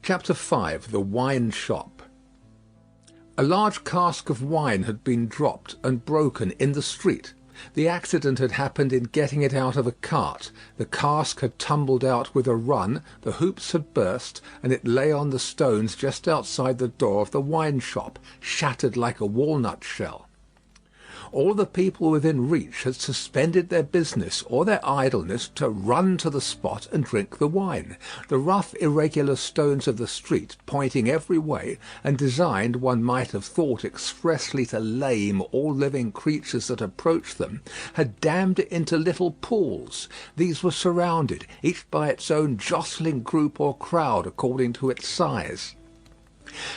Chapter 5. The Wine Shop. A large cask of wine had been dropped and broken in the street. The accident had happened in getting it out of a cart. The cask had tumbled out with a run, the hoops had burst, and it lay on the stones just outside the door of the wine shop, shattered like a walnut shell. All the people within reach had suspended their business or their idleness to run to the spot and drink the wine. The rough irregular stones of the street, pointing every way, and designed, one might have thought, expressly to lame all living creatures that approached them, had dammed it into little pools. These were surrounded, each by its own jostling group or crowd according to its size.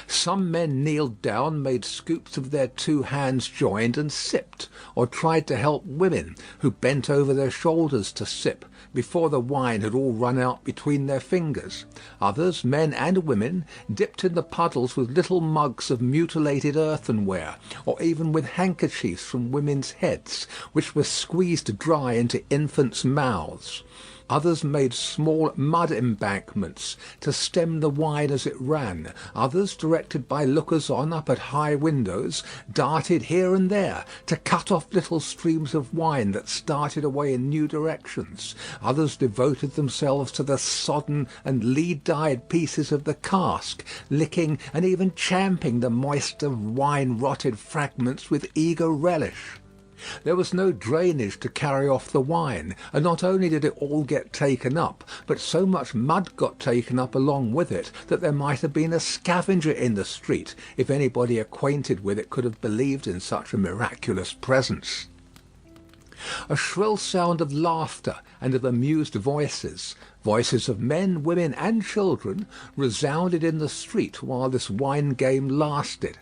Some men kneeled down, made scoops of their two hands joined, and sipped, or tried to help women, who bent over their shoulders to sip, before the wine had all run out between their fingers. Others, men and women, dipped in the puddles with little mugs of mutilated earthenware, or even with handkerchiefs from women's heads, which were squeezed dry into infants' mouths. Others made small mud embankments to stem the wine as it ran. Others, directed by lookers-on up at high windows, darted here and there to cut off little streams of wine that started away in new directions. Others devoted themselves to the sodden and lead-dyed pieces of the cask, licking and even champing the moist wine-rotted fragments with eager relish. There was no drainage to carry off the wine, and not only did it all get taken up, but so much mud got taken up along with it that there might have been a scavenger in the street, if anybody acquainted with it could have believed in such a miraculous presence. A shrill sound of laughter and of amused voices, voices of men, women, and children, resounded in the street while this wine game lasted.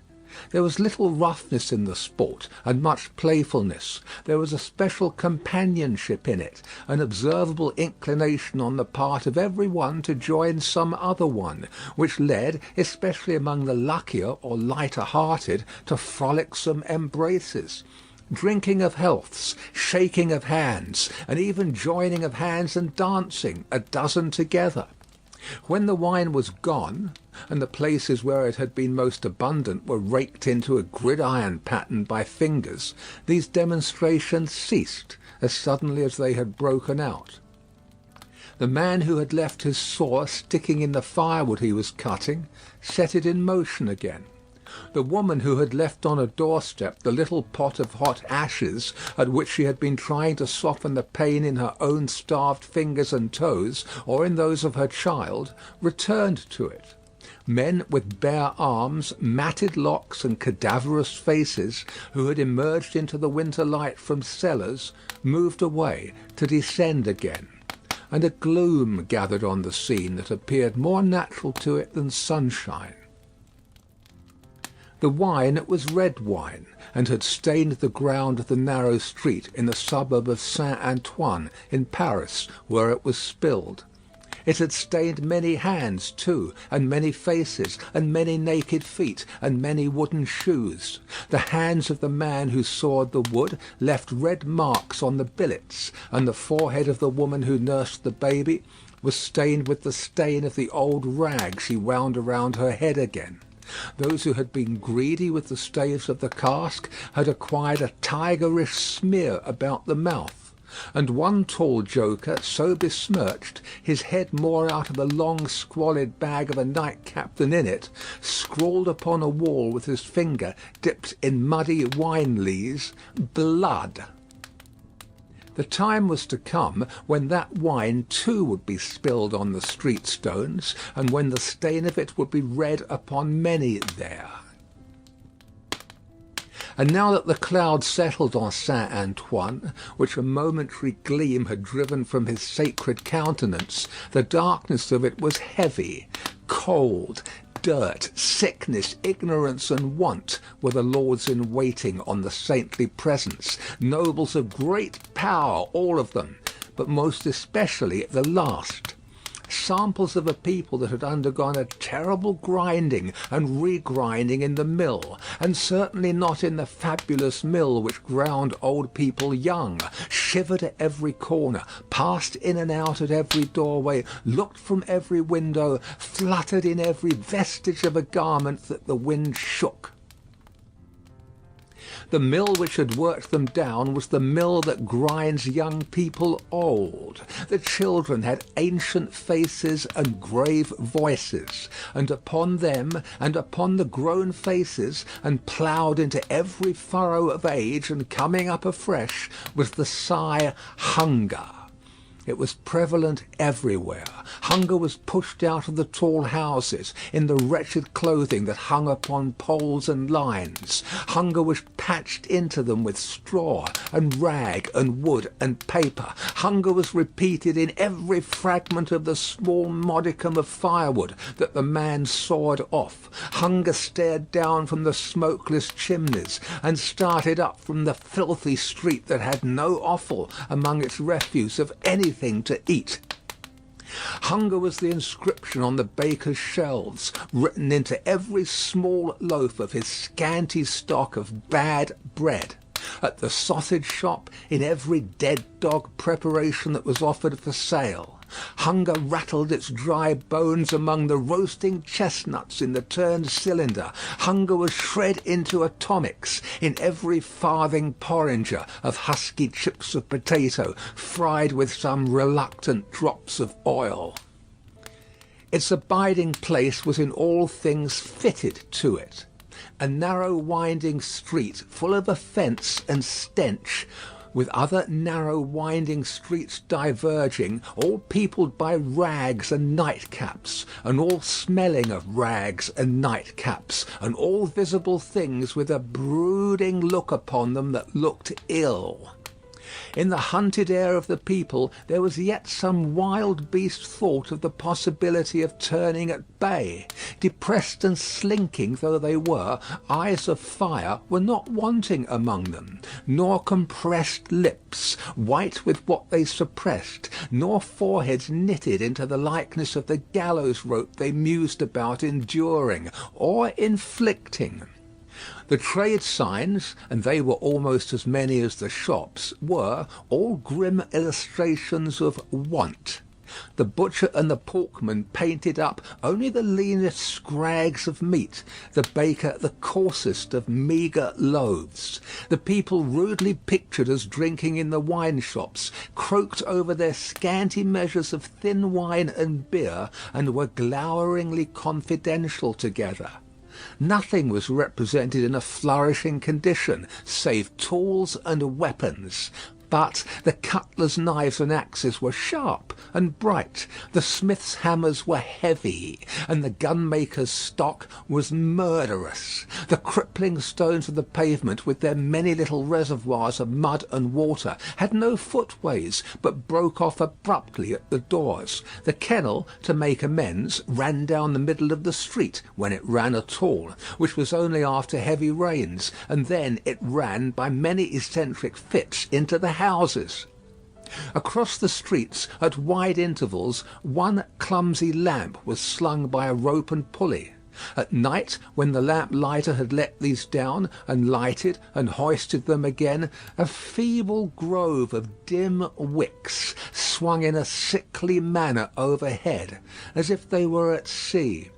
There was little roughness in the sport, and much playfulness. There was a special companionship in it, an observable inclination on the part of every one to join some other one, which led, especially among the luckier or lighter-hearted, to frolicsome embraces, drinking of healths, shaking of hands, and even joining of hands and dancing, a dozen together. When the wine was gone, and the places where it had been most abundant were raked into a gridiron pattern by fingers, these demonstrations ceased as suddenly as they had broken out. The man who had left his saw sticking in the firewood he was cutting set it in motion again. The woman who had left on a doorstep the little pot of hot ashes at which she had been trying to soften the pain in her own starved fingers and toes, or in those of her child, returned to it. Men with bare arms, matted locks, and cadaverous faces, who had emerged into the winter light from cellars, moved away to descend again, and a gloom gathered on the scene that appeared more natural to it than sunshine. The wine was red wine, and had stained the ground of the narrow street in the suburb of Saint-Antoine in Paris, where it was spilled. It had stained many hands too, and many faces, and many naked feet, and many wooden shoes. The hands of the man who sawed the wood left red marks on the billets, and the forehead of the woman who nursed the baby was stained with the stain of the old rag she wound around her head again. Those who had been greedy with the staves of the cask had acquired a tigerish smear about the mouth, and one tall joker, so besmirched, his head more out of a long squalid bag of a nightcap than in it, scrawled upon a wall with his finger dipped in muddy wine lees, "Blood." The time was to come when that wine too would be spilled on the street stones, and when the stain of it would be read upon many there. And now that the cloud settled on Saint-Antoine, which a momentary gleam had driven from his sacred countenance, the darkness of it was heavy, cold. Dirt, sickness, ignorance, and want were the lords in waiting on the saintly presence, nobles of great power, all of them, but most especially the last. samples of a people that had undergone a terrible grinding and regrinding in the mill, and certainly not in the fabulous mill which ground old people young, shivered at every corner, passed in and out at every doorway, looked from every window, fluttered in every vestige of a garment that the wind shook. The mill which had worked them down was the mill that grinds young people old. The children had ancient faces and grave voices, and upon them and upon the grown faces, and ploughed into every furrow of age and coming up afresh, was the sigh hunger. It was prevalent everywhere. Hunger was pushed out of the tall houses in the wretched clothing that hung upon poles and lines. Hunger was patched into them with straw and rag and wood and paper. Hunger was repeated in every fragment of the small modicum of firewood that the man sawed off. Hunger stared down from the smokeless chimneys and started up from the filthy street that had no offal among its refuse of anything to eat. Hunger was the inscription on the baker's shelves, written into every small loaf of his scanty stock of bad bread. At the sausage shop, in every dead dog preparation that was offered for sale. Hunger rattled its dry bones among the roasting chestnuts in the turned cylinder. Hunger was shred into atomics in every farthing porringer of husky chips of potato, fried with some reluctant drops of oil. Its abiding place was in all things fitted to it. A narrow winding street full of offence and stench, with other narrow winding streets diverging, all peopled by rags and nightcaps, and all smelling of rags and nightcaps, and all visible things with a brooding look upon them that looked ill. In the hunted air of the people there was yet some wild beast thought of the possibility of turning at bay. Depressed and slinking though they were, eyes of fire were not wanting among them, nor compressed lips, white with what they suppressed, nor foreheads knitted into the likeness of the gallows rope they mused about enduring or inflicting. The trade signs, and they were almost as many as the shops, were all grim illustrations of want. The butcher and the porkman painted up only the leanest scrags of meat, the baker the coarsest of meagre loaves. The people rudely pictured as drinking in the wine shops croaked over their scanty measures of thin wine and beer, and were gloweringly confidential together. Nothing was represented in a flourishing condition, save tools and weapons. But the cutlers' knives and axes were sharp and bright, the smiths' hammers were heavy, and the gunmaker's stock was murderous. The crippling stones of the pavement, with their many little reservoirs of mud and water, had no footways, but broke off abruptly at the doors. The kennel, to make amends, ran down the middle of the street, when it ran at all, which was only after heavy rains, and then it ran by many eccentric fits into the houses. Across the streets, at wide intervals, one clumsy lamp was slung by a rope and pulley. At night, when the lamp lighter had let these down, and lighted and hoisted them again, a feeble grove of dim wicks swung in a sickly manner overhead, as if they were at sea.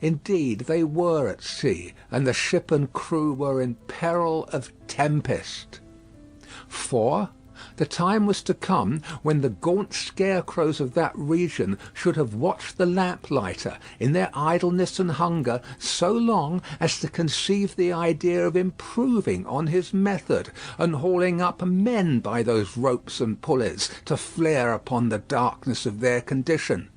Indeed, they were at sea, and the ship and crew were in peril of tempest. For the time was to come when the gaunt scarecrows of that region should have watched the lamplighter in their idleness and hunger so long as to conceive the idea of improving on his method, and hauling up men by those ropes and pulleys to flare upon the darkness of their condition.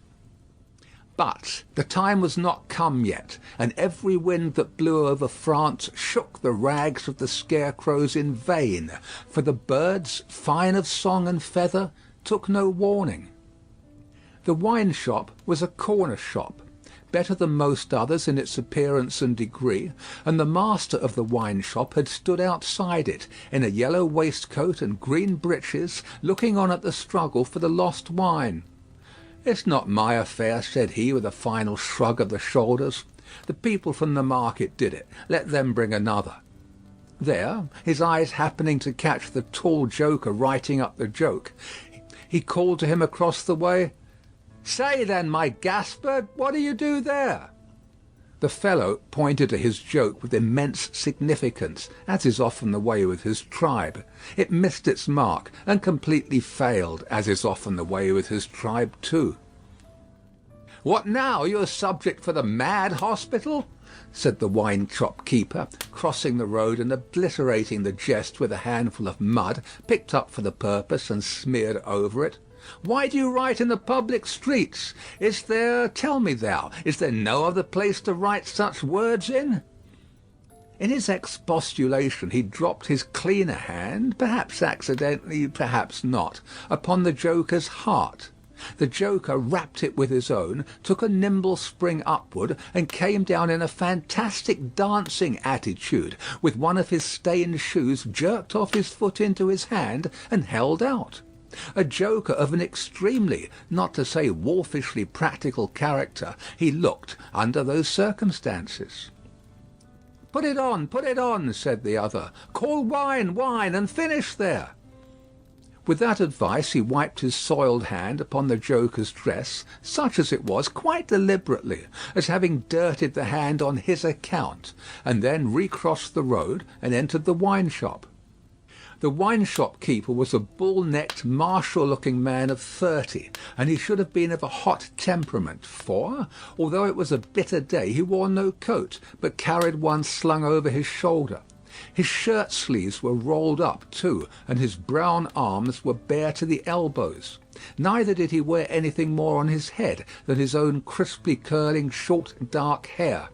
But the time was not come yet, and every wind that blew over France shook the rags of the scarecrows in vain, for the birds, fine of song and feather, took no warning. The wine shop was a corner shop, better than most others in its appearance and degree, and the master of the wine shop had stood outside it, in a yellow waistcoat and green breeches, looking on at the struggle for the lost wine. "It's not my affair," said he, with a final shrug of the shoulders. "The people from the market did it. Let them bring another." There, his eyes happening to catch the tall joker writing up the joke, he called to him across the way, "Say then, my Gaspard, what do you do there?" The fellow pointed to his joke with immense significance, as is often the way with his tribe. It missed its mark, and completely failed, as is often the way with his tribe too. "What now? Are you a subject for the mad hospital?" said the wine shop keeper, crossing the road and obliterating the jest with a handful of mud picked up for the purpose and smeared over it. "Why do you write in the public streets? Tell me thou, is there no other place to write such words in?" In his expostulation he dropped his cleaner hand, perhaps accidentally, perhaps not, upon the joker's heart. The joker rapped it with his own, took a nimble spring upward, and came down in a fantastic dancing attitude, with one of his stained shoes jerked off his foot into his hand and held out. A joker of an extremely, not to say wolfishly practical character, he looked under those circumstances. Put it on," said the other. "Call wine, wine, and finish there." With that advice he wiped his soiled hand upon the joker's dress, such as it was, quite deliberately, as having dirtied the hand on his account, and then recrossed the road and entered the wine shop. The wine shop keeper was a bull-necked, martial-looking man of 30, and he should have been of a hot temperament, for, although it was a bitter day, he wore no coat, but carried one slung over his shoulder. His shirt sleeves were rolled up too, and his brown arms were bare to the elbows. Neither did he wear anything more on his head than his own crisply curling short dark hair.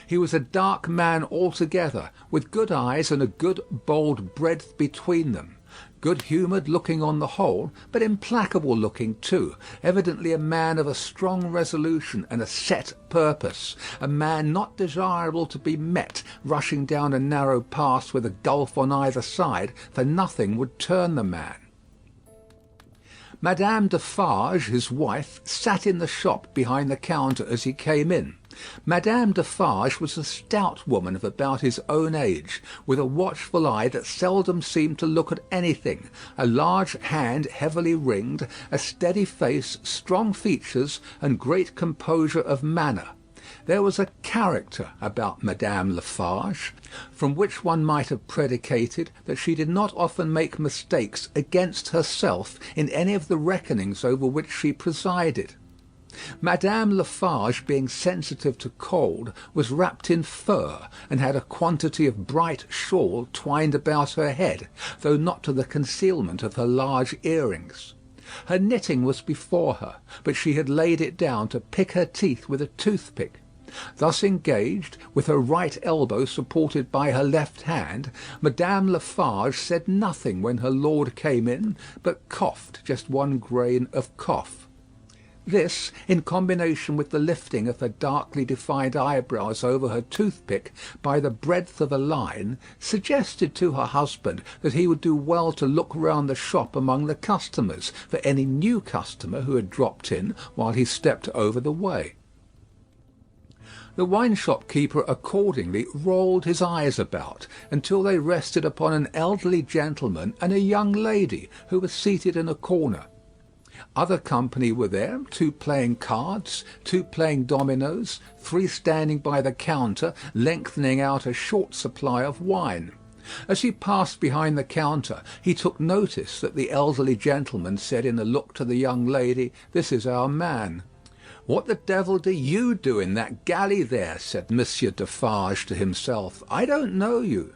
He was a dark man altogether, with good eyes and a good bold breadth between them. Good-humoured looking on the whole, but implacable looking too, evidently a man of a strong resolution and a set purpose, a man not desirable to be met, rushing down a narrow pass with a gulf on either side, for nothing would turn the man. Madame Defarge, his wife, sat in the shop behind the counter as he came in. Madame Defarge was a stout woman of about his own age, with a watchful eye that seldom seemed to look at anything, a large hand heavily ringed, a steady face, strong features, and great composure of manner. There was a character about Madame Defarge, from which one might have predicated that she did not often make mistakes against herself in any of the reckonings over which she presided. Madame Defarge, being sensitive to cold, was wrapped in fur, and had a quantity of bright shawl twined about her head, though not to the concealment of her large earrings. Her knitting was before her, but she had laid it down to pick her teeth with a toothpick. Thus engaged, with her right elbow supported by her left hand, Madame Defarge said nothing when her lord came in, but coughed just one grain of cough. This, in combination with the lifting of her darkly defined eyebrows over her toothpick by the breadth of a line, suggested to her husband that he would do well to look round the shop among the customers for any new customer who had dropped in while he stepped over the way. The wine-shop keeper accordingly rolled his eyes about until they rested upon an elderly gentleman and a young lady who were seated in a corner. Other company were there, 2 playing cards, 2 playing dominoes, 3 standing by the counter, lengthening out a short supply of wine. As he passed behind the counter, he took notice that the elderly gentleman said in a look to the young lady, "This is our man." "What the devil do you do in that galley there?" said Monsieur Defarge to himself. "I don't know you."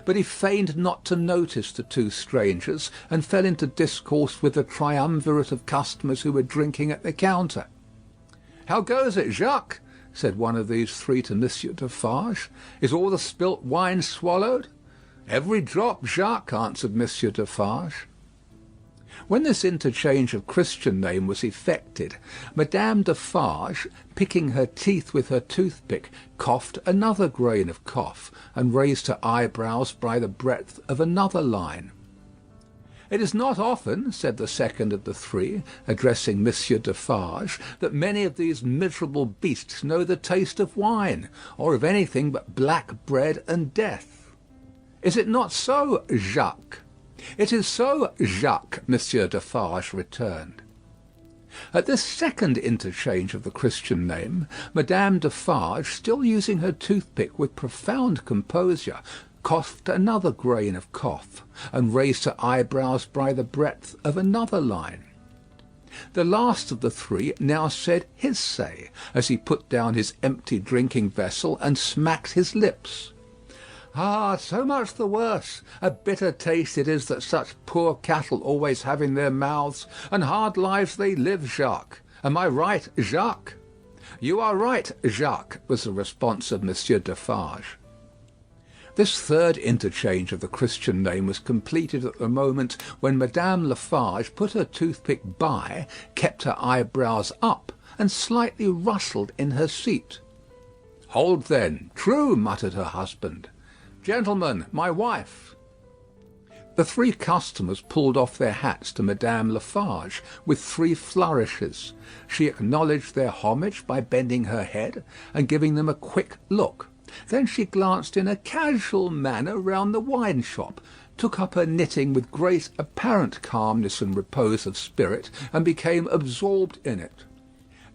But he feigned not to notice the 2 strangers, and fell into discourse with the triumvirate of customers who were drinking at the counter. "How goes it, Jacques?" said one of these 3 to Monsieur Defarge. "Is all the spilt wine swallowed?" "Every drop, Jacques," answered Monsieur Defarge. When this interchange of Christian name was effected, Madame Defarge, picking her teeth with her toothpick, coughed another grain of cough, and raised her eyebrows by the breadth of another line. "It is not often," said the second of the three, addressing Monsieur Defarge, "that many of these miserable beasts know the taste of wine, or of anything but black bread and death. Is it not so, Jacques?" "It is so, Jacques," Monsieur Defarge returned. At this second interchange of the Christian name, Madame Defarge, still using her toothpick with profound composure, coughed another grain of cough, and raised her eyebrows by the breadth of another line. The last of the three now said his say, as he put down his empty drinking vessel and smacked his lips. "Ah, so much the worse. A bitter taste it is that such poor cattle always have in their mouths, and hard lives they live, Jacques. Am I right, Jacques?" "You are right, Jacques," was the response of Monsieur Defarge. This third interchange of the Christian name was completed at the moment when Madame Lafarge put her toothpick by, kept her eyebrows up, and slightly rustled in her seat. "Hold, then. True," muttered her husband. "Gentlemen, my wife." The three customers pulled off their hats to Madame Lafarge with three flourishes. She acknowledged their homage by bending her head and giving them a quick look. Then she glanced in a casual manner round the wine shop, took up her knitting with great apparent calmness and repose of spirit, and became absorbed in it.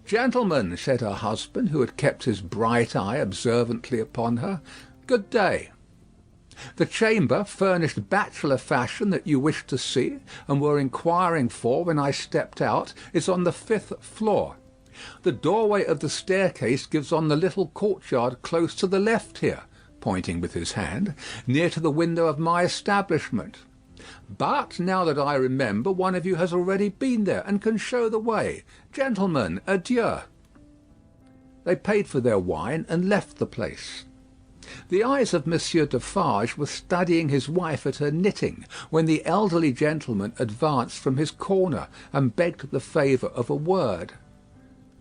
"Gentlemen," said her husband, who had kept his bright eye observantly upon her, "good day. The chamber, furnished bachelor fashion, that you wished to see, and were inquiring for when I stepped out, is on the 5th floor. The doorway of the staircase gives on the little courtyard close to the left here," pointing with his hand, "near to the window of my establishment. But, now that I remember, one of you has already been there, and can show the way. Gentlemen, adieu." They paid for their wine, and left the place. The eyes of Monsieur Defarge were studying his wife at her knitting, when the elderly gentleman advanced from his corner, and begged the favour of a word.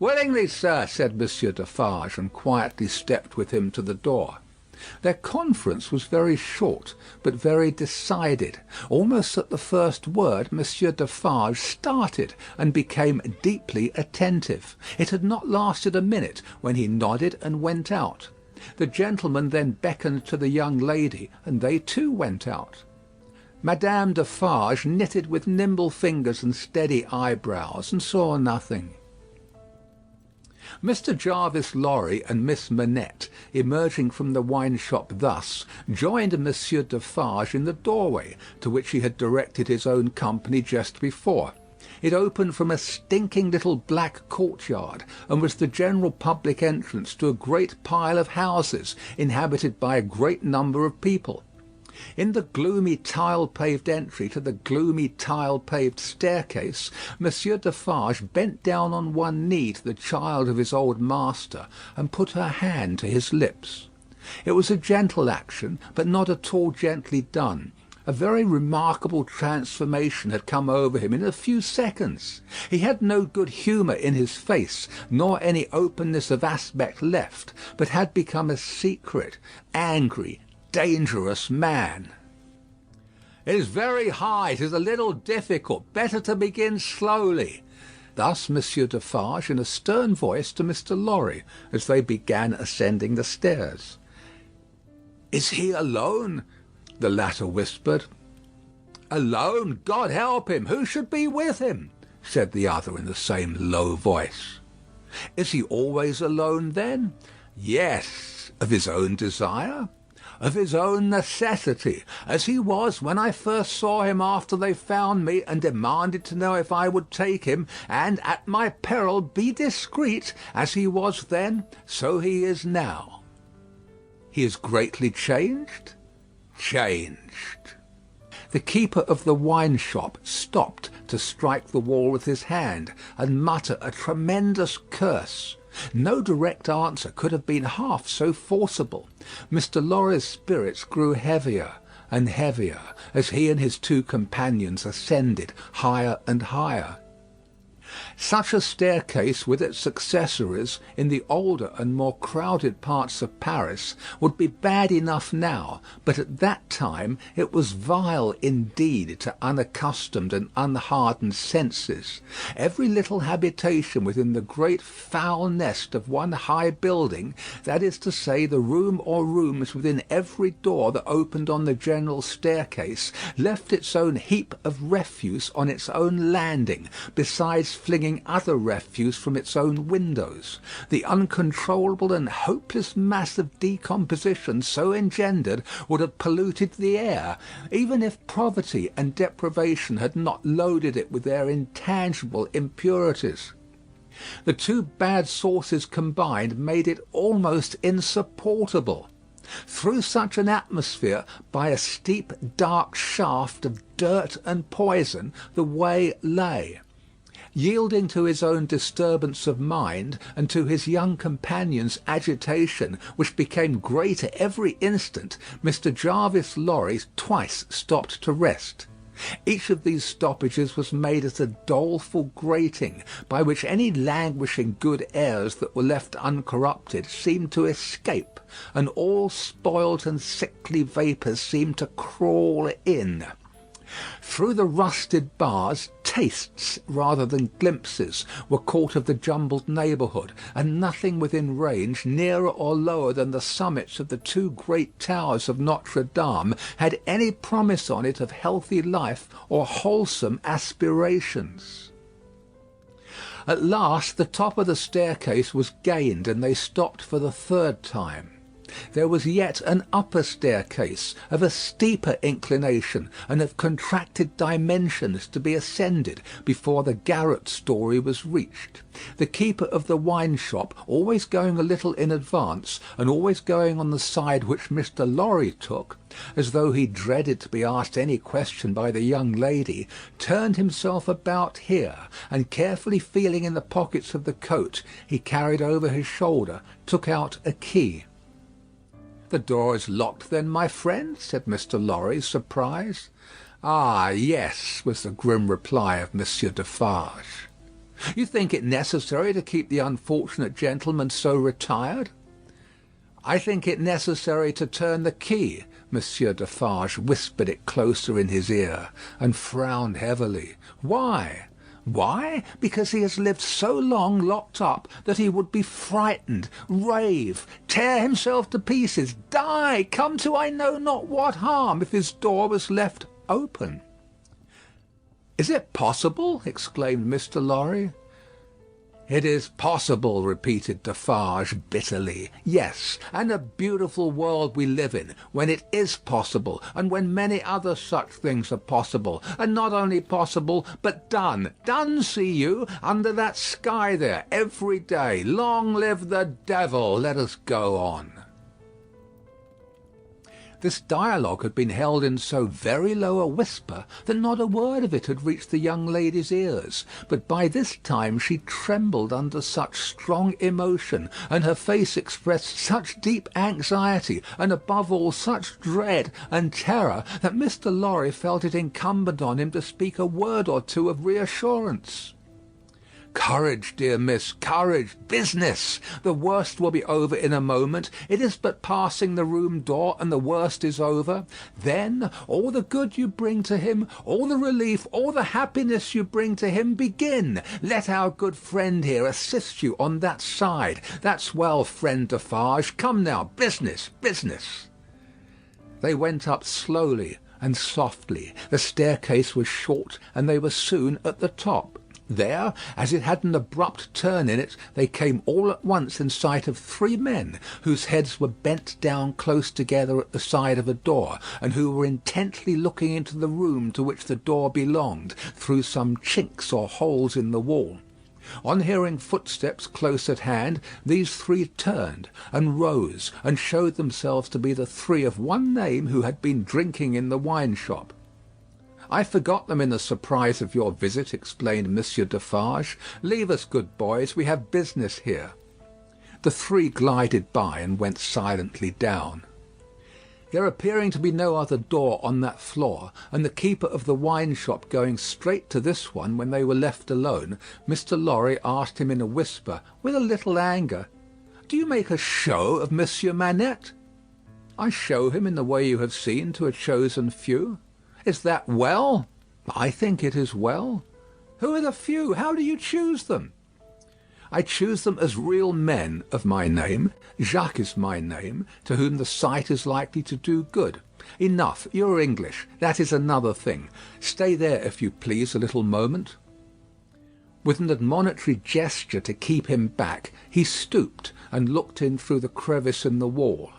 "Willingly, sir," said Monsieur Defarge, and quietly stepped with him to the door. Their conference was very short, but very decided. Almost at the first word, Monsieur Defarge started, and became deeply attentive. It had not lasted a minute, when he nodded and went out. The gentleman then beckoned to the young lady, and they too went out. Madame Defarge knitted with nimble fingers and steady eyebrows, and saw nothing. Mr. Jarvis Lorry and Miss Manette, emerging from the wine shop thus, joined Monsieur Defarge in the doorway, to which he had directed his own company just before. It opened from a stinking little black courtyard, and was the general public entrance to a great pile of houses, inhabited by a great number of people. In the gloomy tile-paved entry to the gloomy tile-paved staircase, Monsieur Defarge bent down on one knee to the child of his old master, and put her hand to his lips. It was a gentle action, but not at all gently done. A very remarkable transformation had come over him in a few seconds. He had no good humour in his face, nor any openness of aspect left, but had become a secret, angry, dangerous man. "It is very high. It is a little difficult. Better to begin slowly." Thus Monsieur Defarge in a stern voice to Mr. Lorry, as they began ascending the stairs. "Is he alone?" the latter whispered. "Alone? God help him! Who should be with him?" said the other in the same low voice. "Is he always alone, then?" "Yes." "Of his own desire?" "Of his own necessity, as he was when I first saw him after they found me, and demanded to know if I would take him, and at my peril be discreet, as he was then, so he is now." "He is greatly changed?" "Changed." The keeper of the wine shop stopped to strike the wall with his hand, and mutter a tremendous curse. No direct answer could have been half so forcible. Mr. Lorry's spirits grew heavier and heavier as he and his two companions ascended higher and higher. Such a staircase with its accessories in the older and more crowded parts of Paris would be bad enough now, but at that time it was vile indeed to unaccustomed and unhardened senses. Every little habitation within the great foul nest of one high building, that is to say, the room or rooms within every door that opened on the general staircase, left its own heap of refuse on its own landing, besides flinging other refuse from its own windows. The uncontrollable and hopeless mass of decomposition so engendered would have polluted the air, even if poverty and deprivation had not loaded it with their intangible impurities. The two bad sources combined made it almost insupportable. Through such an atmosphere, by a steep dark shaft of dirt and poison, the way lay. Yielding to his own disturbance of mind, and to his young companion's agitation, which became greater every instant, Mr. Jarvis Lorry twice stopped to rest. Each of these stoppages was made as a doleful grating, by which any languishing good airs that were left uncorrupted seemed to escape, and all spoilt and sickly vapours seemed to crawl in. Through the rusted bars, tastes rather than glimpses were caught of the jumbled neighbourhood, and nothing within range, nearer or lower than the summits of the two great towers of Notre Dame, had any promise on it of healthy life or wholesome aspirations. At last the top of the staircase was gained, and they stopped for the third time. There was yet an upper staircase, of a steeper inclination and of contracted dimensions, to be ascended before the garret story was reached. The keeper of the wine shop, always going a little in advance, and always going on the side which Mr. Lorry took, as though he dreaded to be asked any question by the young lady, turned himself about here, and carefully feeling in the pockets of the coat he carried over his shoulder, took out a key. "The door is locked, then, my friend?" said Mr. Lorry, surprised. "Ah, yes," was the grim reply of Monsieur Defarge. "You think it necessary to keep the unfortunate gentleman so retired?" "I think it necessary to turn the key." Monsieur Defarge whispered it closer in his ear, and frowned heavily. "Why?" "Why? Because he has lived so long locked up that he would be frightened, rave, tear himself to pieces, die, come to I know not what harm, if his door was left open." "Is it possible?" exclaimed Mr. Lorry. "It is possible," repeated Defarge bitterly. "Yes, and a beautiful world we live in, when it is possible, and when many other such things are possible, and not only possible, but done. Done, see you, under that sky there, every day. Long live the devil! Let us go on." This dialogue had been held in so very low a whisper that not a word of it had reached the young lady's ears; but by this time she trembled under such strong emotion, and her face expressed such deep anxiety, and above all such dread and terror, that Mr. Lorry felt it incumbent on him to speak a word or two of reassurance. "Courage, dear miss, courage. Business. The worst will be over in a moment. It is but passing the room door, and the worst is over. Then all the good you bring to him, all the relief, all the happiness you bring to him, begin. Let our good friend here assist you on that side. That's well, friend Defarge. Come now, business, business." They went up slowly and softly. The staircase was short, and they were soon at the top. There, as it had an abrupt turn in it, they came all at once in sight of three men, whose heads were bent down close together at the side of a door, and who were intently looking into the room to which the door belonged, through some chinks or holes in the wall. On hearing footsteps close at hand, these three turned, and rose, and showed themselves to be the three of one name who had been drinking in the wine shop. "I forgot them in the surprise of your visit," explained Monsieur Defarge. "Leave us, good boys. We have business here." The three glided by and went silently down. There appearing to be no other door on that floor, and the keeper of the wine shop going straight to this one when they were left alone, Mr. Lorry asked him in a whisper, with a little anger, "Do you make a show of Monsieur Manette?" "I show him in the way you have seen to a chosen few." "Is that well?" "I think it is well." "Who are the few? How do you choose them?" "I choose them as real men of my name. Jacques is my name, to whom the sight is likely to do good. Enough, you are English. That is another thing. Stay there, if you please, a little moment." With an admonitory gesture to keep him back, he stooped and looked in through the crevice in the wall.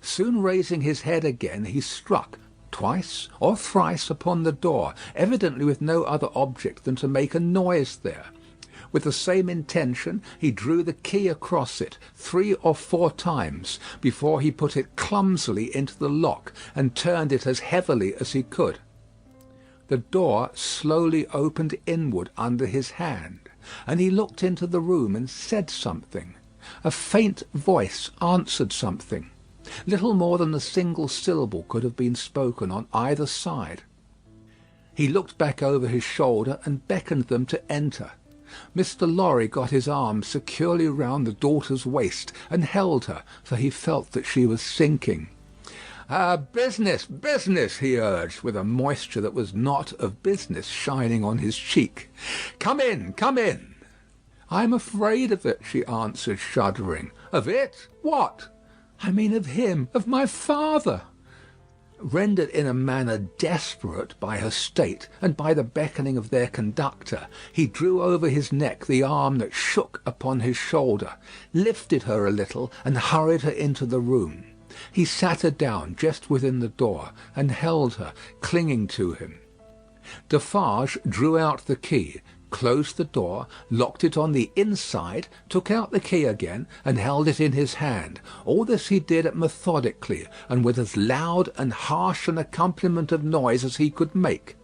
Soon raising his head again, he struck twice or thrice upon the door, evidently with no other object than to make a noise there. With the same intention, he drew the key across it 3 or 4 times before he put it clumsily into the lock and turned it as heavily as he could. The door slowly opened inward under his hand, and he looked into the room and said something. A faint voice answered something. Little more than a single syllable could have been spoken on either side. He looked back over his shoulder and beckoned them to enter. Mr. Lorry got his arm securely round the daughter's waist and held her, for he felt that she was sinking. Business, business," he urged, with a moisture that was not of business shining on his cheek. "Come in, come in." "I am afraid of it," she answered, shuddering. "Of it? What?" "I mean of him, of my father." Rendered in a manner desperate by her state and by the beckoning of their conductor, he drew over his neck the arm that shook upon his shoulder, lifted her a little, and hurried her into the room. He sat her down just within the door, and held her, clinging to him. Defarge drew out the key, closed the door, locked it on the inside, took out the key again, and held it in his hand. All this he did methodically, and with as loud and harsh an accompaniment of noise as he could make.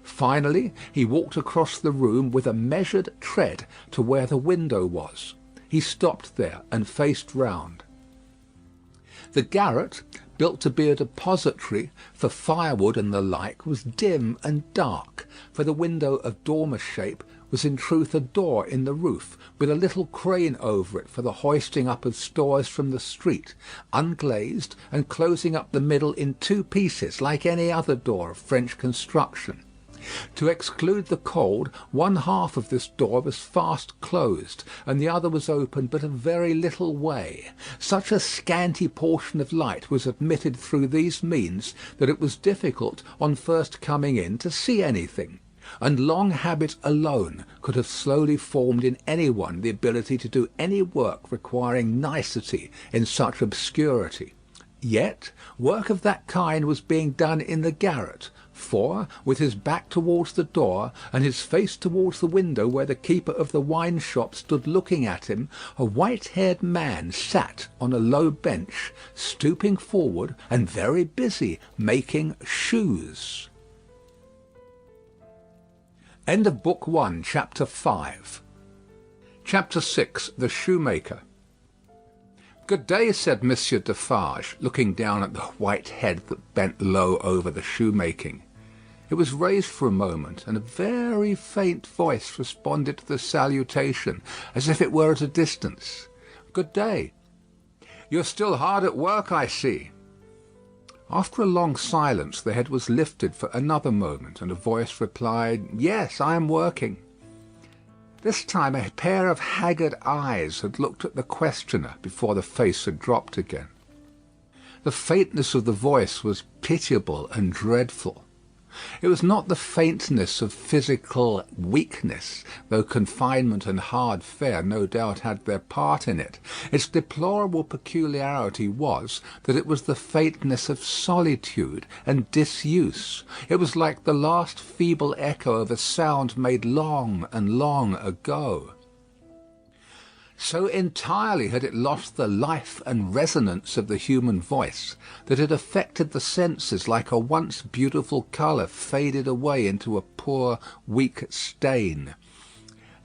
Finally, he walked across the room with a measured tread to where the window was. He stopped there and faced round. The garret, built to be a depository for firewood and the like, was dim and dark, for the window of dormer shape was in truth a door in the roof, with a little crane over it for the hoisting up of stores from the street, unglazed, and closing up the middle in 2 pieces, like any other door of French construction. To exclude the cold, one half of this door was fast closed, and the other was open but a very little way. Such a scanty portion of light was admitted through these means that it was difficult, on first coming in, to see anything, and long habit alone could have slowly formed in any one the ability to do any work requiring nicety in such obscurity. Yet work of that kind was being done in the garret, for, with his back towards the door, and his face towards the window where the keeper of the wine shop stood looking at him, a white-haired man sat on a low bench, stooping forward, and very busy making shoes. End of Book 1, Chapter 5. Chapter 6. The Shoemaker. "Good day," said Monsieur Defarge, looking down at the white head that bent low over the shoemaking. It was raised for a moment, and a very faint voice responded to the salutation, as if it were at a distance. "Good day." "You're still hard at work, I see." After a long silence, the head was lifted for another moment, and a voice replied, "Yes, I am working." This time a pair of haggard eyes had looked at the questioner before the face had dropped again. The faintness of the voice was pitiable and dreadful. It was not the faintness of physical weakness, though confinement and hard fare no doubt had their part in it. Its deplorable peculiarity was that it was the faintness of solitude and disuse. It was like the last feeble echo of a sound made long and long ago. So entirely had it lost the life and resonance of the human voice, that it affected the senses like a once beautiful colour faded away into a poor weak stain.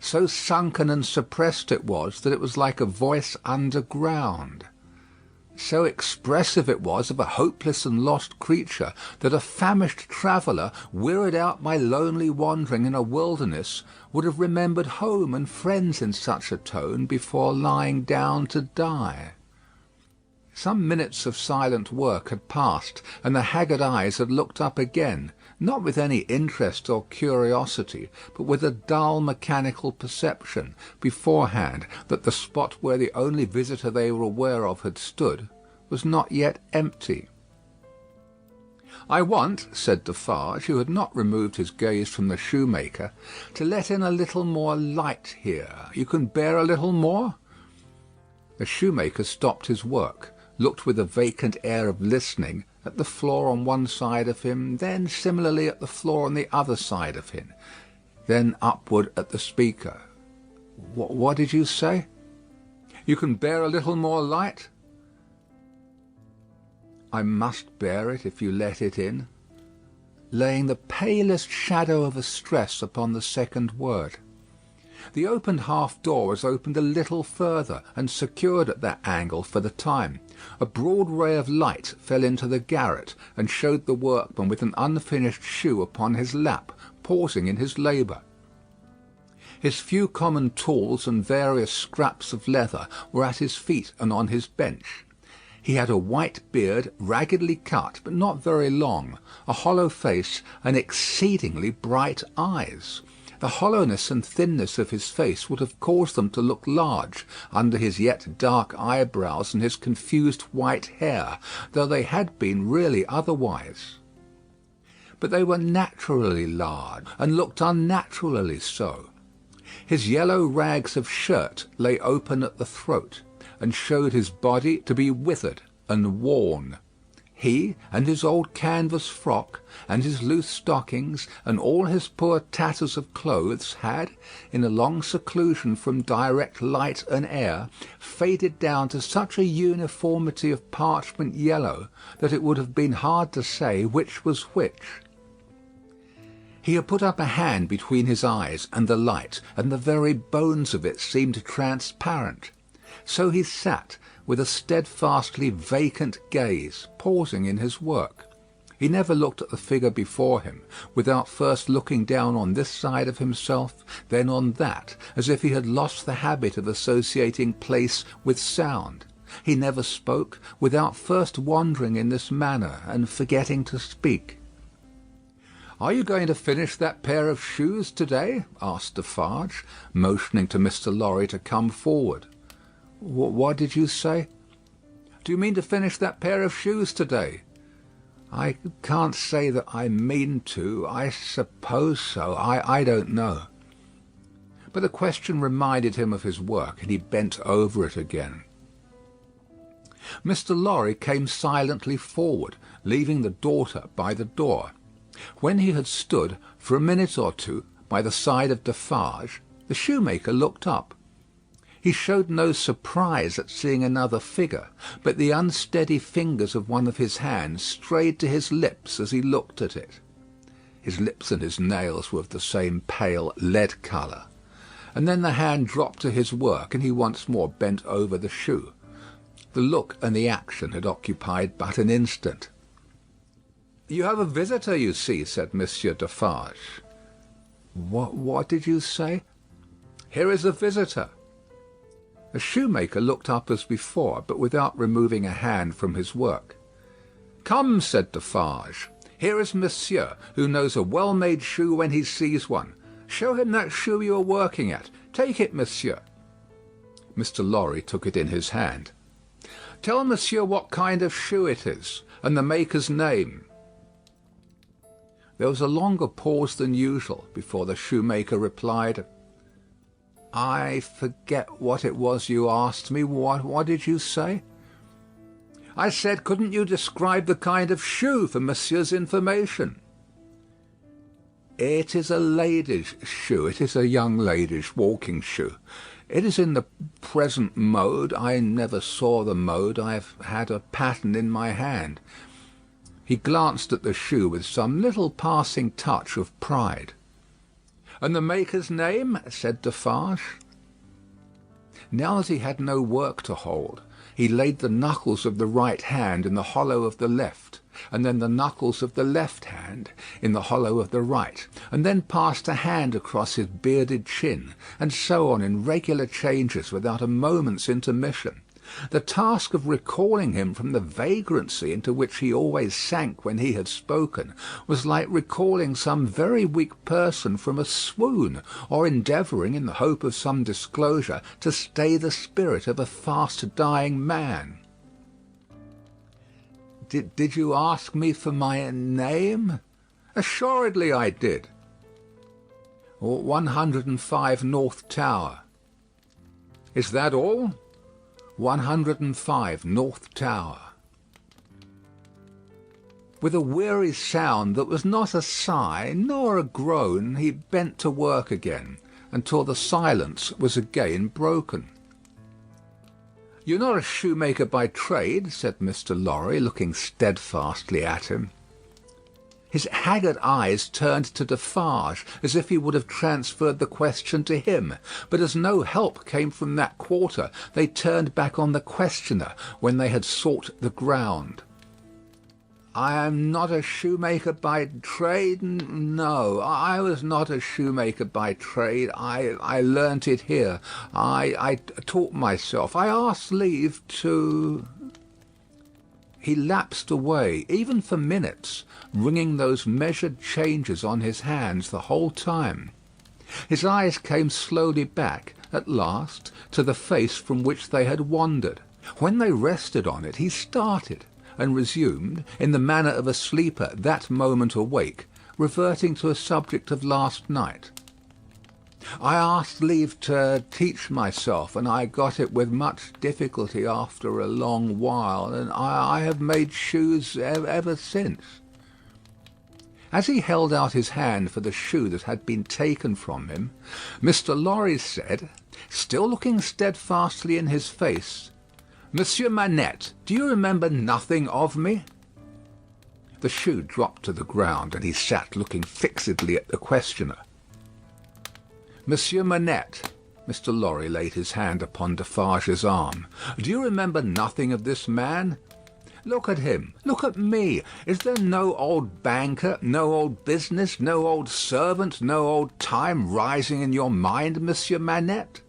So sunken and suppressed it was that it was like a voice underground. So expressive it was of a hopeless and lost creature that a famished traveller, wearied out by lonely wandering in a wilderness, would have remembered home and friends in such a tone before lying down to die. Some minutes of silent work had passed, and the haggard eyes had looked up again, not with any interest or curiosity, but with a dull mechanical perception beforehand that the spot where the only visitor they were aware of had stood was not yet empty. "I want," said Defarge, who had not removed his gaze from the shoemaker, "to let in a little more light here. You can bear a little more?" The shoemaker stopped his work, looked with a vacant air of listening at the floor on one side of him, then similarly at the floor on the other side of him, then upward at the speaker. What did you say? You can bear a little more light?" "I must bear it if you let it in," laying the palest shadow of a stress upon the second word. The opened half-door was opened a little further, and secured at that angle for the time. A broad ray of light fell into the garret, and showed the workman with an unfinished shoe upon his lap, pausing in his labour. His few common tools and various scraps of leather were at his feet and on his bench. He had a white beard, raggedly cut, but not very long, a hollow face, and exceedingly bright eyes. The hollowness and thinness of his face would have caused them to look large, under his yet dark eyebrows and his confused white hair, though they had been really otherwise. But they were naturally large, and looked unnaturally so. His yellow rags of shirt lay open at the throat, and showed his body to be withered and worn. He and his old canvas frock, and his loose stockings, and all his poor tatters of clothes had, in a long seclusion from direct light and air, faded down to such a uniformity of parchment yellow that it would have been hard to say which was which. He had put up a hand between his eyes and the light, and the very bones of it seemed transparent. So he sat, with a steadfastly vacant gaze, pausing in his work. He never looked at the figure before him, without first looking down on this side of himself, then on that, as if he had lost the habit of associating place with sound. He never spoke, without first wandering in this manner, and forgetting to speak. "Are you going to finish that pair of shoes to-day?" asked Defarge, motioning to Mr. Lorry to come forward. "What did you say?" "Do you mean to finish that pair of shoes to-day?" "I can't say that I mean to. I suppose so. I don't know." But the question reminded him of his work, and he bent over it again. Mr. Lorry came silently forward, leaving the daughter by the door. When he had stood for a minute or two by the side of Defarge, the shoemaker looked up. He showed no surprise at seeing another figure, but the unsteady fingers of one of his hands strayed to his lips as he looked at it. His lips and his nails were of the same pale lead colour. And then the hand dropped to his work, and he once more bent over the shoe. The look and the action had occupied but an instant. "You have a visitor, you see," said Monsieur Defarge. What did you say?" "Here is a visitor." The shoemaker looked up as before, but without removing a hand from his work. "Come," said Defarge. "Here is monsieur, who knows a well-made shoe when he sees one. Show him that shoe you are working at. Take it, monsieur." Mr. Lorry took it in his hand. "Tell monsieur what kind of shoe it is, and the maker's name." There was a longer pause than usual before the shoemaker replied, "I forget what it was you asked me. What did you say?" "I said, couldn't you describe the kind of shoe for monsieur's information?" "It is a lady's shoe. It is a young lady's walking shoe. It is in the present mode. I never saw the mode. I have had a pattern in my hand." He glanced at the shoe with some little passing touch of pride. "And the maker's name?" said Defarge. Now that he had no work to hold, he laid the knuckles of the right hand in the hollow of the left, and then the knuckles of the left hand in the hollow of the right, and then passed a hand across his bearded chin, and so on in regular changes without a moment's intermission. The task of recalling him from the vagrancy into which he always sank when he had spoken was like recalling some very weak person from a swoon, or endeavouring, in the hope of some disclosure, to stay the spirit of a fast-dying man. Did you ask me for my name? Assuredly I did. 105 North Tower. Is that all? 105 North Tower. With a weary sound that was not a sigh nor a groan, he bent to work again, until the silence was again broken. "You're not a shoemaker by trade," said Mr. Lorry, looking steadfastly at him. His haggard eyes turned to Defarge, as if he would have transferred the question to him; but as no help came from that quarter, they turned back on the questioner when they had sought the ground. "I am not a shoemaker by trade. No, I was not a shoemaker by trade. I learnt it here. I taught myself. I asked leave to—" He lapsed away, even for minutes, ringing those measured changes on his hands the whole time. His eyes came slowly back, at last, to the face from which they had wandered. When they rested on it, he started, and resumed, in the manner of a sleeper that moment awake, reverting to a subject of last night. "I asked leave to teach myself, and I got it with much difficulty after a long while, and I have made shoes ever since." As he held out his hand for the shoe that had been taken from him, Mr. Lorry said, still looking steadfastly in his face, "Monsieur Manette, do you remember nothing of me?" The shoe dropped to the ground, and he sat looking fixedly at the questioner. "Monsieur Manette," Mr. Lorry laid his hand upon Defarge's arm, "do you remember nothing of this man? Look at him. Look at me. Is there no old banker, no old business, no old servant, no old time rising in your mind, Monsieur Manette?"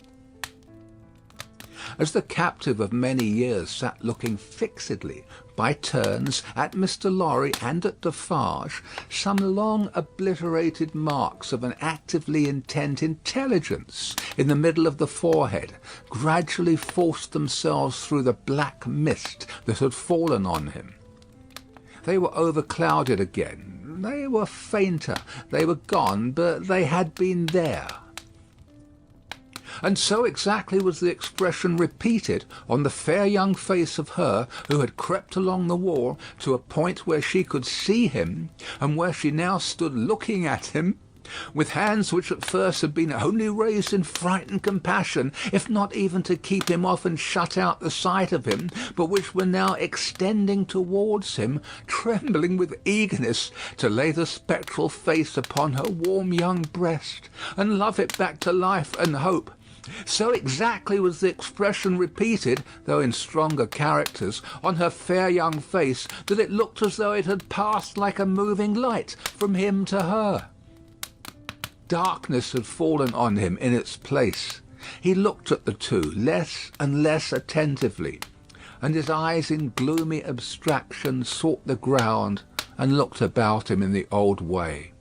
As the captive of many years sat looking fixedly, by turns, at Mr. Lorry and at Defarge, some long obliterated marks of an actively intent intelligence in the middle of the forehead gradually forced themselves through the black mist that had fallen on him. They were overclouded again. They were fainter. They were gone, but they had been there. And so exactly was the expression repeated on the fair young face of her who had crept along the wall to a point where she could see him, and where she now stood looking at him, with hands which at first had been only raised in frightened compassion, if not even to keep him off and shut out the sight of him, but which were now extending towards him, trembling with eagerness to lay the spectral face upon her warm young breast, and love it back to life and hope. So exactly was the expression repeated, though in stronger characters, on her fair young face, that it looked as though it had passed like a moving light from him to her. Darkness had fallen on him in its place. He looked at the two less and less attentively, and his eyes in gloomy abstraction sought the ground and looked about him in the old way.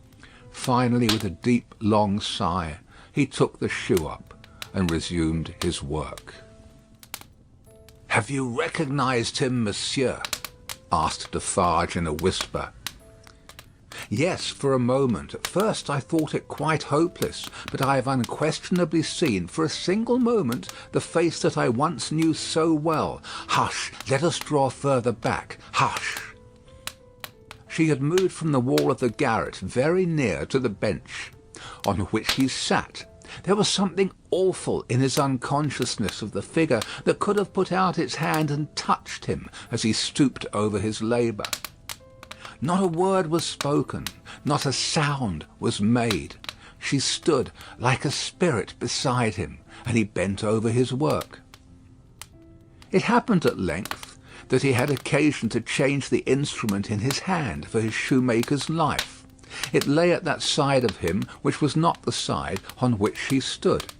Finally, with a deep, long sigh, he took the shoe up and resumed his work. "Have you recognised him, monsieur?" asked Defarge in a whisper. "Yes, for a moment. At first I thought it quite hopeless, but I have unquestionably seen, for a single moment, the face that I once knew so well. Hush! Let us draw further back. Hush!" She had moved from the wall of the garret very near to the bench on which he sat. There was something awful in his unconsciousness of the figure that could have put out its hand and touched him as he stooped over his labour. Not a word was spoken, not a sound was made. She stood like a spirit beside him, and he bent over his work. It happened at length that he had occasion to change the instrument in his hand for his shoemaker's knife. It lay at that side of him which was not the side on which he stood.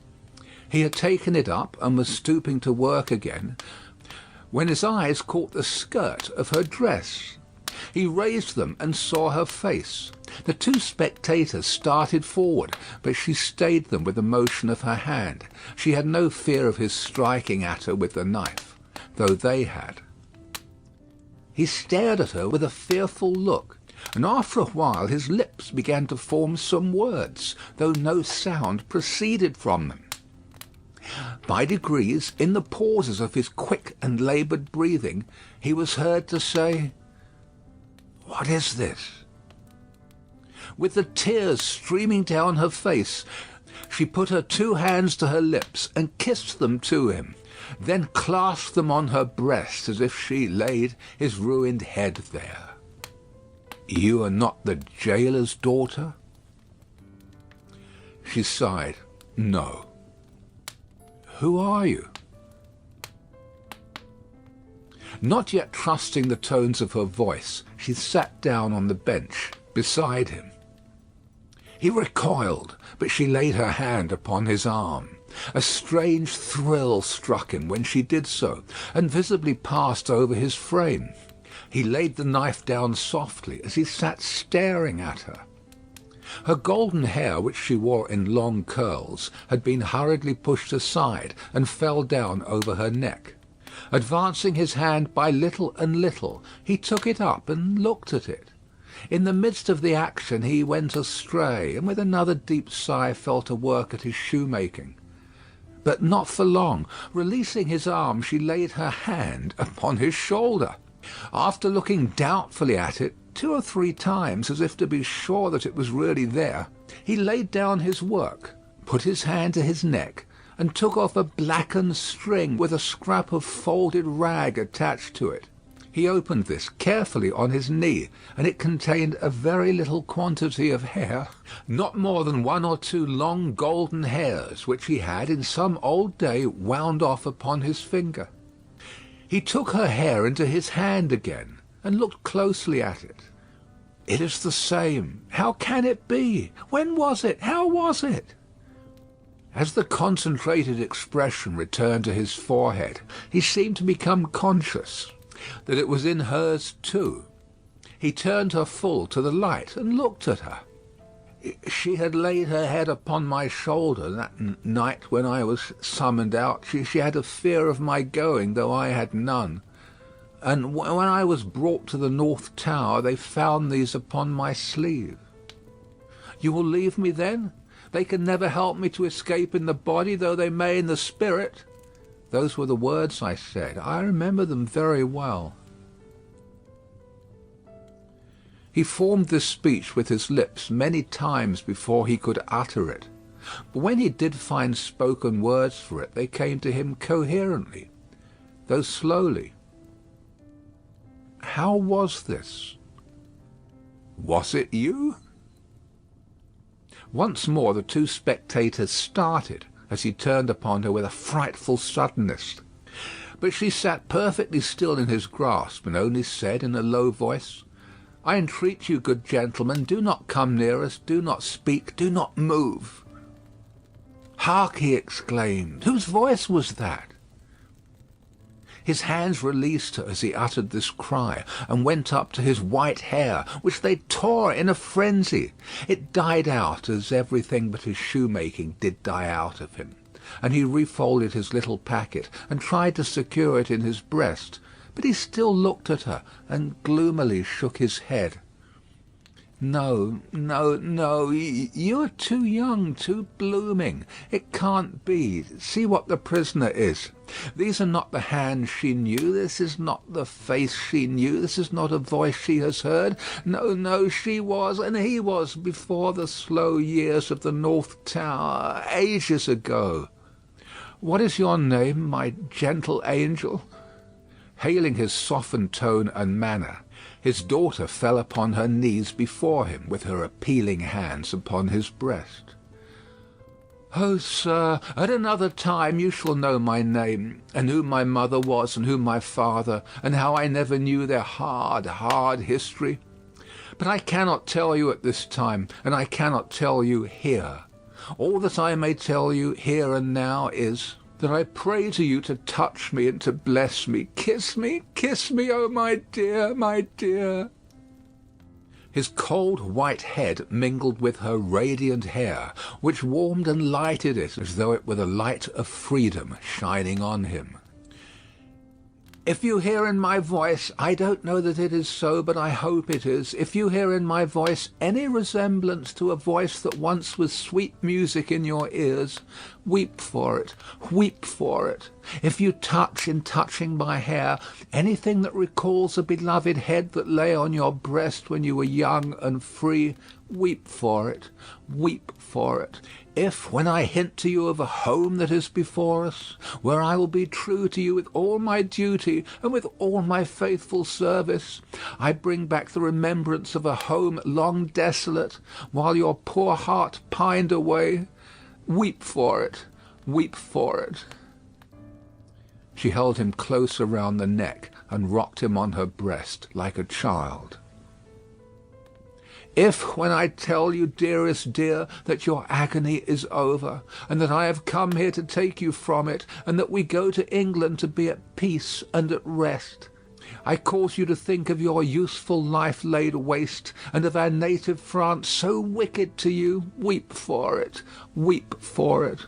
He had taken it up and was stooping to work again, when his eyes caught the skirt of her dress. He raised them and saw her face. The two spectators started forward, but she stayed them with a motion of her hand. She had no fear of his striking at her with the knife, though they had. He stared at her with a fearful look, and after a while his lips began to form some words, though no sound proceeded from them. By degrees, in the pauses of his quick and laboured breathing, he was heard to say, "What is this?" With the tears streaming down her face, she put her two hands to her lips and kissed them to him, then clasped them on her breast as if she laid his ruined head there. "You are not the gaoler's daughter?" She sighed. "No." "Who are you?" Not yet trusting the tones of her voice, she sat down on the bench beside him. He recoiled, but she laid her hand upon his arm. A strange thrill struck him when she did so, and visibly passed over his frame. He laid the knife down softly as he sat staring at her. Her golden hair, which she wore in long curls, had been hurriedly pushed aside and fell down over her neck. Advancing his hand by little and little, he took it up and looked at it. In the midst of the action he went astray, and with another deep sigh fell to work at his shoemaking. But not for long. Releasing his arm, she laid her hand upon his shoulder. After looking doubtfully at it 2 or 3 times, as if to be sure that it was really there, he laid down his work, put his hand to his neck, and took off a blackened string with a scrap of folded rag attached to it. He opened this carefully on his knee, and it contained a very little quantity of hair, not more than 1 or 2 long golden hairs, which he had in some old day wound off upon his finger. He took her hair into his hand again, and looked closely at it. "It is the same. How can it be? When was it? How was it?" As the concentrated expression returned to his forehead, he seemed to become conscious that it was in hers too. He turned her full to the light and looked at her. She had laid her head upon my shoulder that night when I was summoned out. She had a fear of my going, though I had none. And when I was brought to the North Tower, they found these upon my sleeve. "You will leave me then? They can never help me to escape in the body, though they may in the spirit." Those were the words I said. I remember them very well. He formed this speech with his lips many times before he could utter it. But when he did find spoken words for it, they came to him coherently, though slowly. How was this? Was it you? Once more the two spectators started as he turned upon her with a frightful suddenness. But she sat perfectly still in his grasp, and only said in a low voice, "I entreat you, good gentlemen, do not come near us, do not speak, do not move." "Hark!" he exclaimed. Whose voice was that? His hands released her as he uttered this cry, and went up to his white hair, which they tore in a frenzy. It died out, as everything but his shoemaking did die out of him, and he refolded his little packet, and tried to secure it in his breast, but he still looked at her, and gloomily shook his head. "No, no, no, you are too young, too blooming. It can't be. See what the prisoner is. These are not the hands she knew. This is not the face she knew. This is not a voice she has heard. No, no, she was, and he was, before the slow years of the North Tower, ages ago. What is your name, my gentle angel?" Hailing his softened tone and manner, his daughter fell upon her knees before him, with her appealing hands upon his breast. Oh, sir, at another time you shall know my name, and who my mother was, and who my father, and how I never knew their hard, hard history. But I cannot tell you at this time, and I cannot tell you here. All that I may tell you here and now is, that I pray to you to touch me and to bless me. Kiss me, oh my dear, my dear. His cold white head mingled with her radiant hair, which warmed and lighted it as though it were the light of freedom shining on him. If you hear in my voice, I don't know that it is so, but I hope it is, if you hear in my voice any resemblance to a voice that once was sweet music in your ears, weep for it, weep for it. If you touch, in touching my hair, anything that recalls a beloved head that lay on your breast when you were young and free, weep for it, weep for it. If, when I hint to you of a home that is before us, where I will be true to you with all my duty and with all my faithful service, I bring back the remembrance of a home long desolate, while your poor heart pined away, weep for it, weep for it. She held him close around the neck and rocked him on her breast like a child. If, when I tell you, dearest dear, that your agony is over, and that I have come here to take you from it, and that we go to England to be at peace and at rest, I cause you to think of your useful life laid waste, and of our native France so wicked to you, weep for it, weep for it.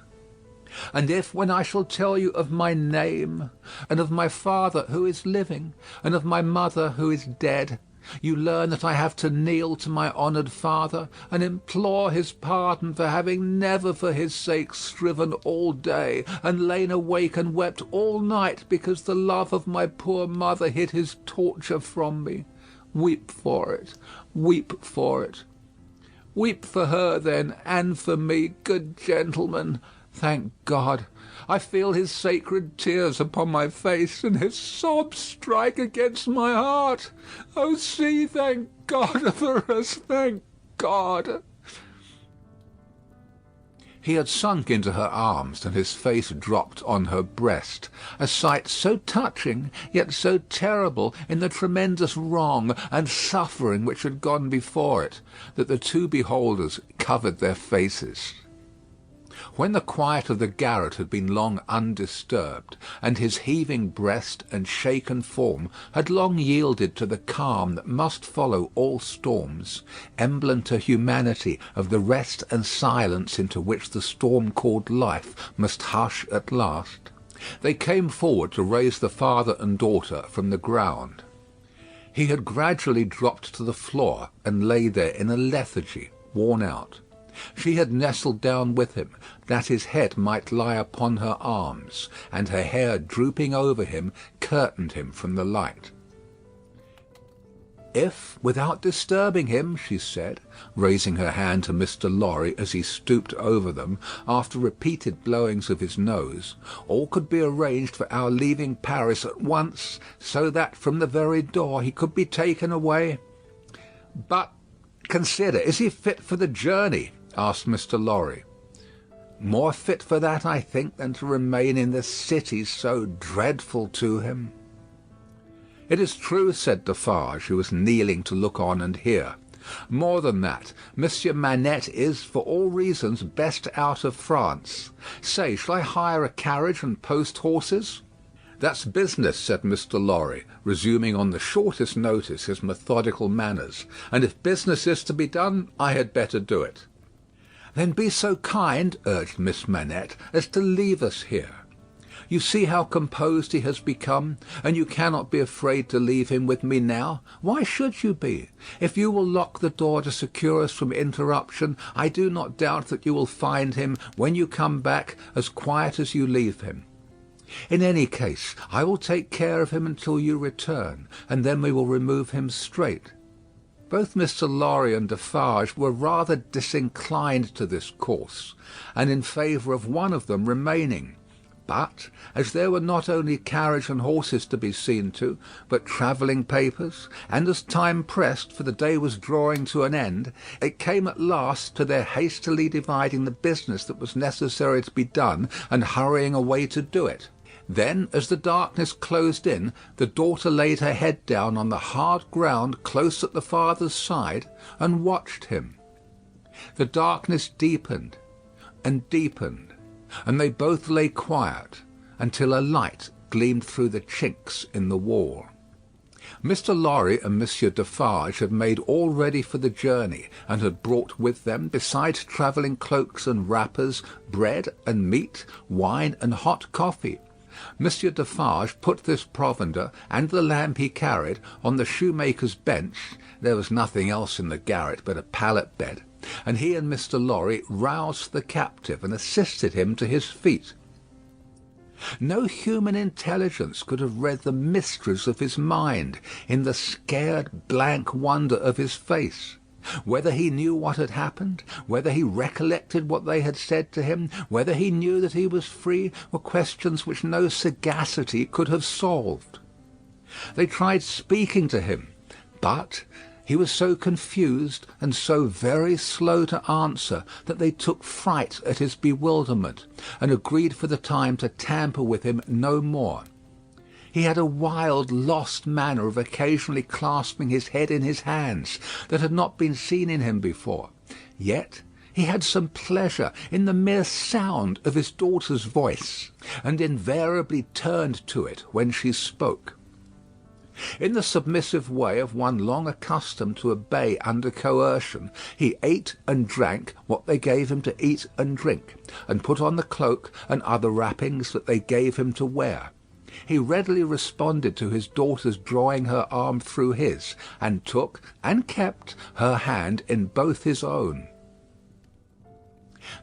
And if, when I shall tell you of my name, and of my father who is living, and of my mother who is dead, you learn that I have to kneel to my honoured father, and implore his pardon for having never for his sake striven all day, and lain awake and wept all night, because the love of my poor mother hid his torture from me. Weep for it, weep for it. Weep for her, then, and for me, good gentlemen. Thank God, I feel his sacred tears upon my face, and his sobs strike against my heart. Oh, see, thank God for us, thank God. He had sunk into her arms, and his face dropped on her breast, a sight so touching, yet so terrible in the tremendous wrong and suffering which had gone before it, that the two beholders covered their faces. When the quiet of the garret had been long undisturbed, and his heaving breast and shaken form had long yielded to the calm that must follow all storms, emblem to humanity of the rest and silence into which the storm called life must hush at last, they came forward to raise the father and daughter from the ground. He had gradually dropped to the floor, and lay there in a lethargy, worn out. She had nestled down with him, that his head might lie upon her arms, and her hair drooping over him curtained him from the light. If, without disturbing him, she said, raising her hand to Mr. Lorry as he stooped over them, after repeated blowings of his nose, all could be arranged for our leaving Paris at once, so that from the very door he could be taken away. But consider, is he fit for the journey? Asked Mr. Lorry. More fit for that, I think, than to remain in this city so dreadful to him. It is true, said Defarge, who was kneeling to look on and hear. More than that, Monsieur Manette is, for all reasons, best out of France. Say, shall I hire a carriage and post horses? That's business, said Mr. Lorry, resuming on the shortest notice his methodical manners, and if business is to be done, I had better do it. Then be so kind, urged Miss Manette, as to leave us here. You see how composed he has become, and you cannot be afraid to leave him with me now. Why should you be? If you will lock the door to secure us from interruption, I do not doubt that you will find him, when you come back, as quiet as you leave him. In any case, I will take care of him until you return, and then we will remove him straight. Both Mr. Lorry and Defarge were rather disinclined to this course, and in favour of one of them remaining. But as there were not only carriage and horses to be seen to, but travelling papers, and as time pressed, for the day was drawing to an end, it came at last to their hastily dividing the business that was necessary to be done, and hurrying away to do it. Then, as the darkness closed in, the daughter laid her head down on the hard ground close at the father's side, and watched him. The darkness deepened and deepened, and they both lay quiet until a light gleamed through the chinks in the wall. Mr. Lorry and Monsieur Defarge had made all ready for the journey, and had brought with them, besides travelling cloaks and wrappers, bread and meat, wine and hot coffee. Monsieur Defarge put this provender and the lamp he carried on the shoemaker's bench. There was nothing else in the garret but a pallet bed, and he and Mr. Lorry roused the captive and assisted him to his feet. No human intelligence could have read the mysteries of his mind in the scared blank wonder of his face. Whether he knew what had happened, whether he recollected what they had said to him, whether he knew that he was free, were questions which no sagacity could have solved. They tried speaking to him, but he was so confused and so very slow to answer that they took fright at his bewilderment, and agreed for the time to tamper with him no more. He had a wild, lost manner of occasionally clasping his head in his hands that had not been seen in him before. Yet he had some pleasure in the mere sound of his daughter's voice, and invariably turned to it when she spoke. In the submissive way of one long accustomed to obey under coercion, he ate and drank what they gave him to eat and drink, and put on the cloak and other wrappings that they gave him to wear. He readily responded to his daughter's drawing her arm through his, and took and kept her hand in both his own.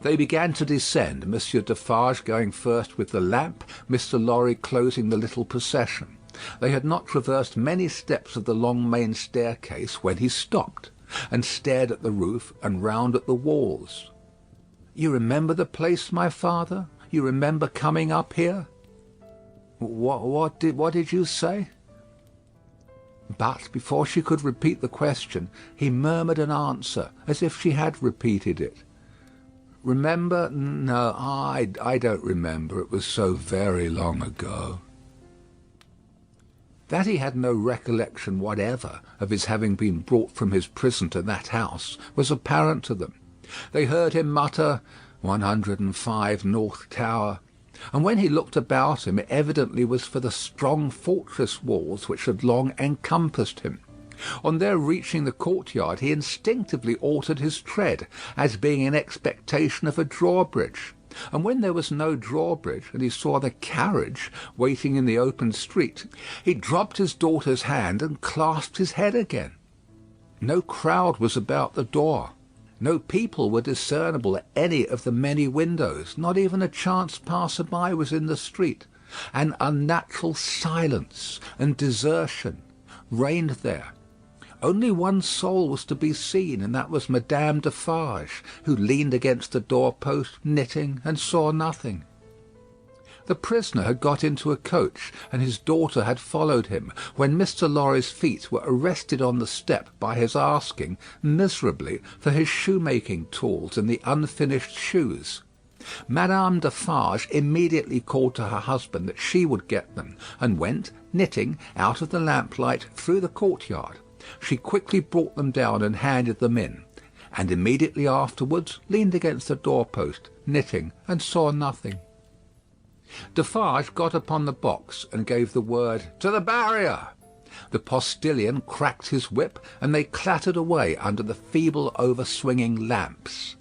They began to descend, Monsieur Defarge going first with the lamp, Mr. Lorry closing the little procession. They had not traversed many steps of the long main staircase when he stopped, and stared at the roof and round at the walls. "You remember the place, my father? You remember coming up here?" What did you say?" But before she could repeat the question, he murmured an answer, as if she had repeated it. "Remember? No, I don't remember. It was so very long ago." That he had no recollection whatever of his having been brought from his prison to that house was apparent to them. They heard him mutter 105 North Tower, and when he looked about him, it evidently was for the strong fortress walls which had long encompassed him. On their reaching the courtyard, he instinctively altered his tread, as being in expectation of a drawbridge. And when there was no drawbridge, and he saw the carriage waiting in the open street, he dropped his daughter's hand and clasped his head again. No crowd was about the door. No people were discernible at any of the many windows. Not even a chance passer-by was in the street. An unnatural silence and desertion reigned there. Only one soul was to be seen, and that was Madame Defarge, who leaned against the door-post, knitting, and saw nothing. The prisoner had got into a coach, and his daughter had followed him, when Mr. Lorry's feet were arrested on the step by his asking, miserably, for his shoemaking tools and the unfinished shoes. Madame Defarge immediately called to her husband that she would get them, and went, knitting, out of the lamplight through the courtyard. She quickly brought them down and handed them in, and immediately afterwards leaned against the door-post, knitting, and saw nothing. Defarge got upon the box and gave the word, "To the barrier!" The postilion cracked his whip, and they clattered away under the feeble over-swinging lamps.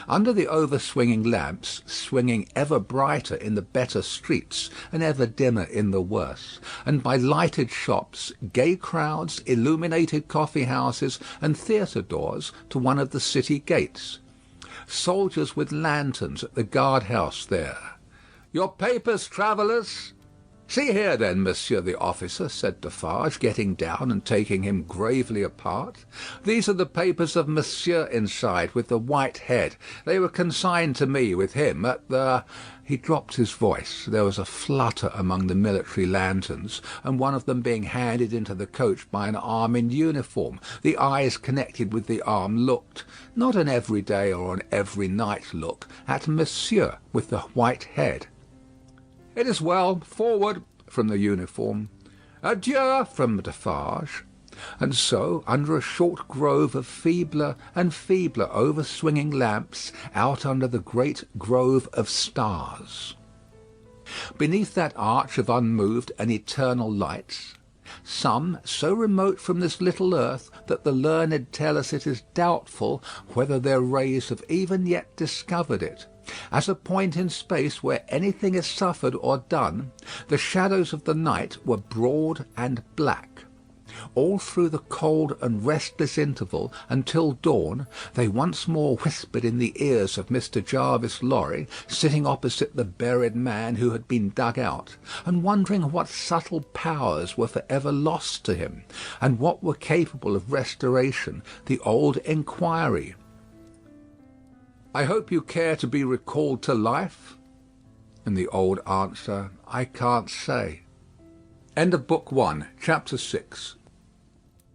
Under the over-swinging lamps, swinging ever brighter in the better streets, and ever dimmer in the worse, and by lighted shops, gay crowds, illuminated coffee-houses, and theatre doors to one of the city gates. Soldiers with lanterns at the guard-house there. "Your papers, travellers!" "See here, then, monsieur the officer," said Defarge, getting down and taking him gravely apart. "These are the papers of monsieur inside, with the white head. They were consigned to me with him at the—" He dropped his voice. There was a flutter among the military lanterns, and one of them being handed into the coach by an arm in uniform. The eyes connected with the arm looked, not an everyday or an every night look, at monsieur with the white head. "It is well. Forward," from the uniform. "Adieu," from Defarge. And so, under a short grove of feebler and feebler over-swinging lamps, out under the great grove of stars. Beneath that arch of unmoved and eternal lights, some so remote from this little earth that the learned tell us it is doubtful whether their rays have even yet discovered it, as a point in space where anything is suffered or done, the shadows of the night were broad and black. All through the cold and restless interval, until dawn, they once more whispered in the ears of Mr. Jarvis Lorry, sitting opposite the buried man who had been dug out, and wondering what subtle powers were for ever lost to him, and what were capable of restoration, the old inquiry, "I hope you care to be recalled to life?" And the old answer, "I can't say." End of Book 1, Chapter 6.